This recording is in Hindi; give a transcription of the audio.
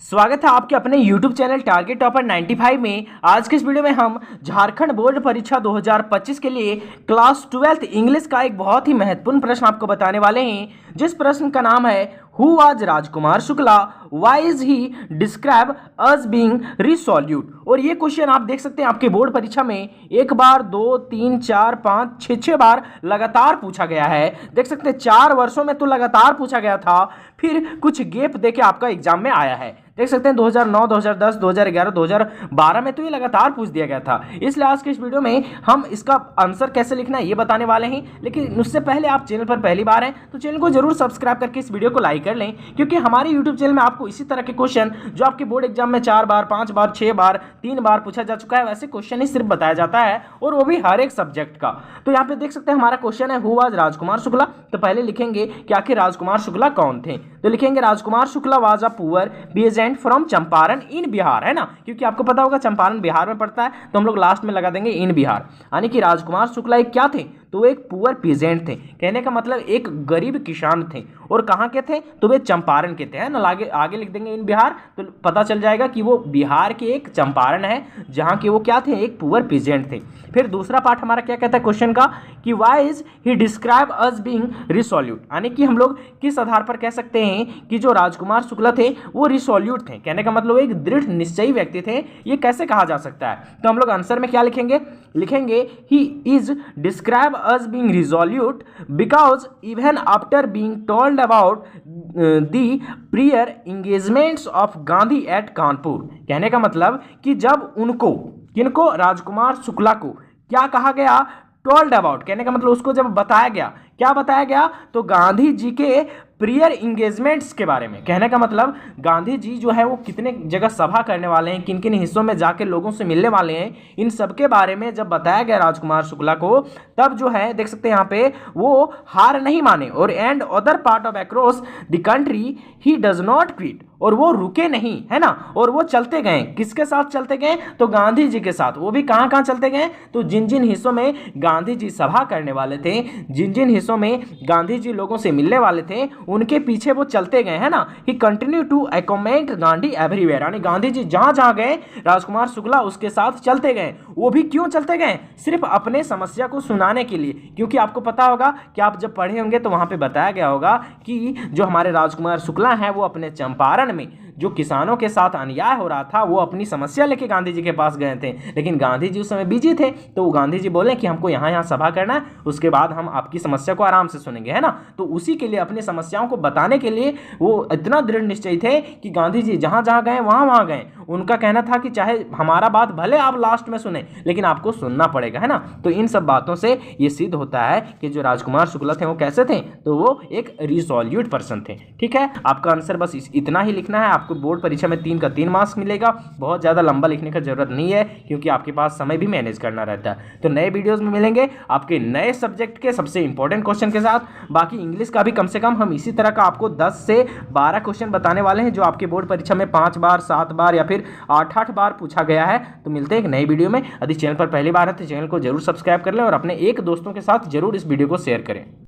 स्वागत है आपके अपने YouTube चैनल टारगेट टॉपर 95 में। आज के इस वीडियो में हम झारखंड बोर्ड परीक्षा 2025 के लिए क्लास 12th इंग्लिश का एक बहुत ही महत्वपूर्ण प्रश्न आपको बताने वाले हैं, जिस प्रश्न का नाम है who was Rajkumar Shukla, why is he describe as being resolute. और ये क्वेश्चन आप देख सकते हैं आपके बोर्ड परीक्षा में एक बार, दो, तीन, चार, पाँच, छः बार लगातार पूछा गया है। देख सकते हैं 4 वर्षों में तो लगातार पूछा गया था, फिर कुछ गैप देके आपका एग्जाम में आया है। देख सकते हैं 2009, 2010, 2011, 2012 में तो ये लगातार पूछ दिया गया था। इसलिए आज के इस वीडियो में हम इसका आंसर कैसे लिखना है ये बताने वाले हैं। लेकिन उससे पहले आप चैनल पर पहली बार हैं तो चैनल को जरूर सब्सक्राइब करके इस वीडियो को लाइक कर लें, क्योंकि हमारे यूट्यूब चैनल में आपको इसी तरह के क्वेश्चन जो आपके बोर्ड एग्जाम में 4 बार, 5 बार, 6 बार, 3 बार पूछा जा चुका है, वैसे क्वेश्चन ही सिर्फ बताया जाता है, और वो भी हर एक सब्जेक्ट का। तो यहाँ पे देख सकते हैं हमारा क्वेश्चन है हु वाज राजकुमार शुक्ला। तो पहले लिखेंगे कि आखिर राजकुमार शुक्ला कौन थे। तो लिखेंगे Rajkumar Shukla was a poor peasant from Champaran in Bihar, है ना, क्योंकि आपको पता होगा चंपारण बिहार में पड़ता है, तो हम लोग लास्ट में लगा देंगे इन बिहार। यानी कि राजकुमार शुक्ला एक क्या थे, तो वो एक पुअर पीजेंट थे। कहने का मतलब एक गरीब किसान थे। और कहाँ के थे, तो वे चंपारण के थे, है ना। आगे लिख देंगे इन बिहार, तो पता चल जाएगा कि वो बिहार के एक चंपारण है, जहाँ के वो क्या थे, एक पुअर पीजेंट थे। फिर दूसरा पार्ट हमारा क्या कहता है क्वेश्चन का, कि why is he describe as being resolute. यानी कि हम लोग किस आधार पर कह सकते हैं कि जो राजकुमार शुक्ला थे वो रिसोल्यूट थे। कहने का मतलब एक दृढ़ निश्चयी व्यक्ति थे। ये कैसे कहा जा सकता है, तो हम लोग आंसर में क्या लिखेंगे, he is describe as being resolute because even after being told about the prior engagements of Gandhi at Kanpur. कहने का मतलब कि जब उनको, किनको, राजकुमार शुक्ला को क्या कहा गया, टोल्ड अबाउट। कहने का मतलब उसको जब बताया गया, क्या बताया गया, तो गांधी जी के प्रियर इंगेजमेंट्स के बारे में। कहने का मतलब गांधी जी जो है वो कितने जगह सभा करने वाले हैं, किन किन हिस्सों में जाके लोगों से मिलने वाले हैं, इन सब के बारे में जब बताया गया राजकुमार शुक्ला को, तब जो है देख सकते हैं यहाँ पे वो हार नहीं माने। और and other part of across the country he does not quit, और वो रुके नहीं, है ना, और वो चलते गए। किसके साथ चलते गए, तो गांधी जी के साथ। वो भी कहाँ कहाँ चलते गए, तो जिन जिन हिस्सों में गांधी जी सभा करने वाले थे, जिन जिन हिस्सों में गांधी जी लोगों से मिलने वाले थे, उनके पीछे वो चलते गए, है ना। ही कंटिन्यू टू अकोमेंट गांधी एवरीवेयर। यानी गांधी जी जहां जहां गए राजकुमार शुक्ला उसके साथ चलते गए। वो भी क्यों चलते गए, सिर्फ अपने समस्या को सुनाने के लिए। क्योंकि आपको पता होगा कि आप जब पढ़े होंगे तो वहां पे बताया गया होगा कि जो हमारे राजकुमार शुक्ला हैं वो अपने चंपारण में जो किसानों के साथ अन्याय हो रहा था वो अपनी समस्या लेके गांधी जी के पास गए थे। लेकिन गांधी जी उस समय बिजी थे, तो गांधी जी बोले कि हमको यहाँ सभा करना है, उसके बाद हम आपकी समस्या को आराम से सुनेंगे, है ना। तो उसी के लिए, अपनी समस्याओं को बताने के लिए वो इतना दृढ़ निश्चयी थे कि गांधी जी जहाँ जहाँ गए वहाँ गए। उनका कहना था कि चाहे हमारा बात भले आप लास्ट में सुने, लेकिन आपको सुनना पड़ेगा, है ना। तो इन सब बातों से ये सिद्ध होता है कि जो राजकुमार शुक्ला थे वो कैसे थे, तो वो एक रिसोल्यूट पर्सन थे। ठीक है, आपका आंसर बस इतना ही लिखना है। आपको बोर्ड परीक्षा में 3 का 3 मार्क्स मिलेगा। बहुत ज़्यादा लंबा लिखने का जरूरत नहीं है, क्योंकि आपके पास समय भी मैनेज करना रहता है। तो नए वीडियोस में मिलेंगे आपके नए सब्जेक्ट के सबसे इंपॉर्टेंट क्वेश्चन के साथ। बाकी इंग्लिश का भी कम से कम हम इसी तरह का आपको 10 से 12 क्वेश्चन बताने वाले हैं, जो आपके बोर्ड परीक्षा में 5 बार, 7 बार या फिर 8 बार पूछा गया है। तो मिलते हैं एक नई वीडियो में। यदि चैनल पर पहली बार है तो चैनल को जरूर सब्सक्राइब कर लें और अपने एक दोस्तों के साथ जरूर इस वीडियो को शेयर करें।